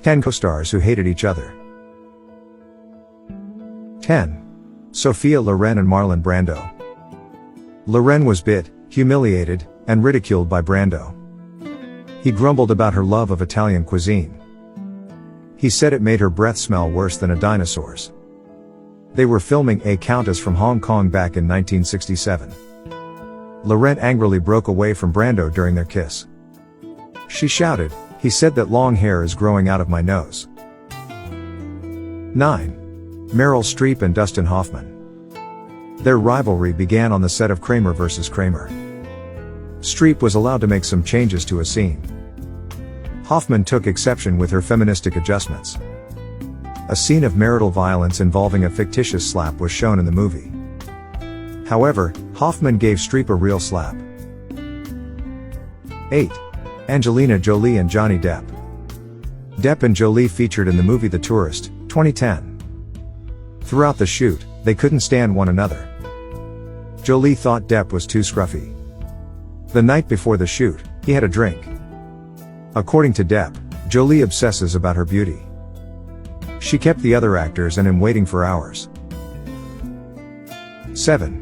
10 co-stars who hated each other. 10. Sophia Loren and Marlon Brando. Loren was bit, humiliated, and ridiculed by Brando. He grumbled about her love of Italian cuisine. He said it made her breath smell worse than a dinosaur's. They were filming A Countess from Hong Kong back in 1967. Loren angrily broke away from Brando during their kiss. She shouted, "He said that long hair is growing out of my nose." 9. Meryl Streep and Dustin Hoffman. Their rivalry began on the set of Kramer vs. Kramer. Streep was allowed to make some changes to a scene. Hoffman took exception with her feministic adjustments. A scene of marital violence involving a fictitious slap was shown in the movie. However, Hoffman gave Streep a real slap. 8. Angelina Jolie and Johnny Depp. Depp and Jolie featured in the movie The Tourist, 2010. Throughout the shoot, they couldn't stand one another. Jolie thought Depp was too scruffy. The night before the shoot, he had a drink. According to Depp, Jolie obsesses about her beauty. She kept the other actors and him waiting for hours. 7.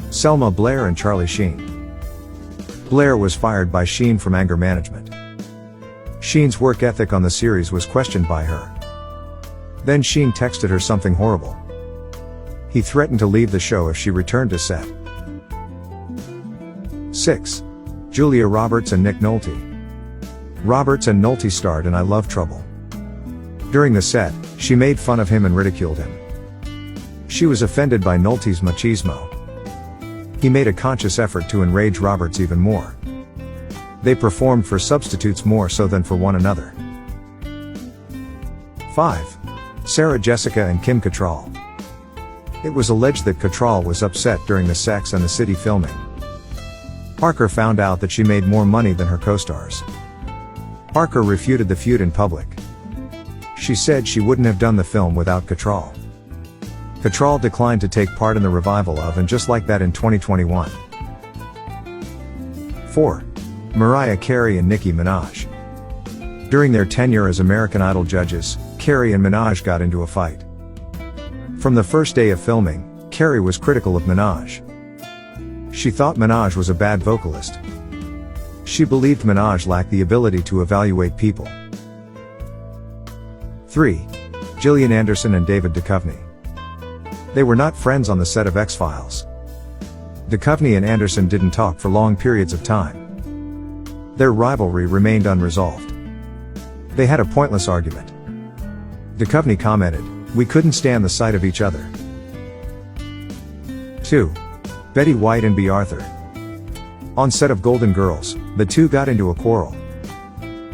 Selma Blair and Charlie Sheen. Blair was fired by Sheen from anger management. Sheen's work ethic on the series was questioned by her. Then Sheen texted her something horrible. He threatened to leave the show if she returned to set. 6. Julia Roberts and Nick Nolte. Roberts and Nolte starred in I Love Trouble. During the set, she made fun of him and ridiculed him. She was offended by Nolte's machismo. He made a conscious effort to enrage Roberts even more. They performed for substitutes more so than for one another. 5. Sarah Jessica and Kim Cattrall. It was alleged that Cattrall was upset during the Sex and the City filming. Parker found out that she made more money than her co-stars. Parker refuted the feud in public. She said she wouldn't have done the film without Cattrall. Cattrall declined to take part in the revival of And Just Like That in 2021. 4. Mariah Carey and Nicki Minaj. During their tenure as American Idol judges, Carey and Minaj got into a fight. From the first day of filming, Carey was critical of Minaj. She thought Minaj was a bad vocalist. She believed Minaj lacked the ability to evaluate people. 3. Gillian Anderson and David Duchovny. They were not friends on the set of X-Files. Duchovny and Anderson didn't talk for long periods of time. Their rivalry remained unresolved. They had a pointless argument. Duchovny commented, "We couldn't stand the sight of each other." 2. Betty White and Bea Arthur. On set of Golden Girls, the two got into a quarrel.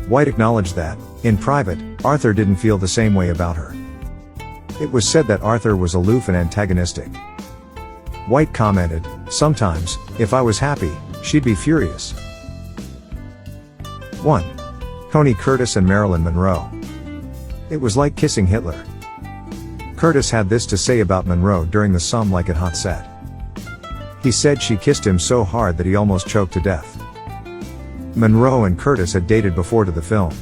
White acknowledged that, in private, Arthur didn't feel the same way about her. It was said that Arthur was aloof and antagonistic. White commented, "Sometimes, if I was happy, she'd be furious." 1. Tony Curtis and Marilyn Monroe. It was like kissing Hitler. Curtis had this to say about Monroe during the Some Like It Hot set. He said she kissed him so hard that he almost choked to death. Monroe and Curtis had dated before to the film.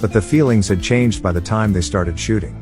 But the feelings had changed by the time they started shooting.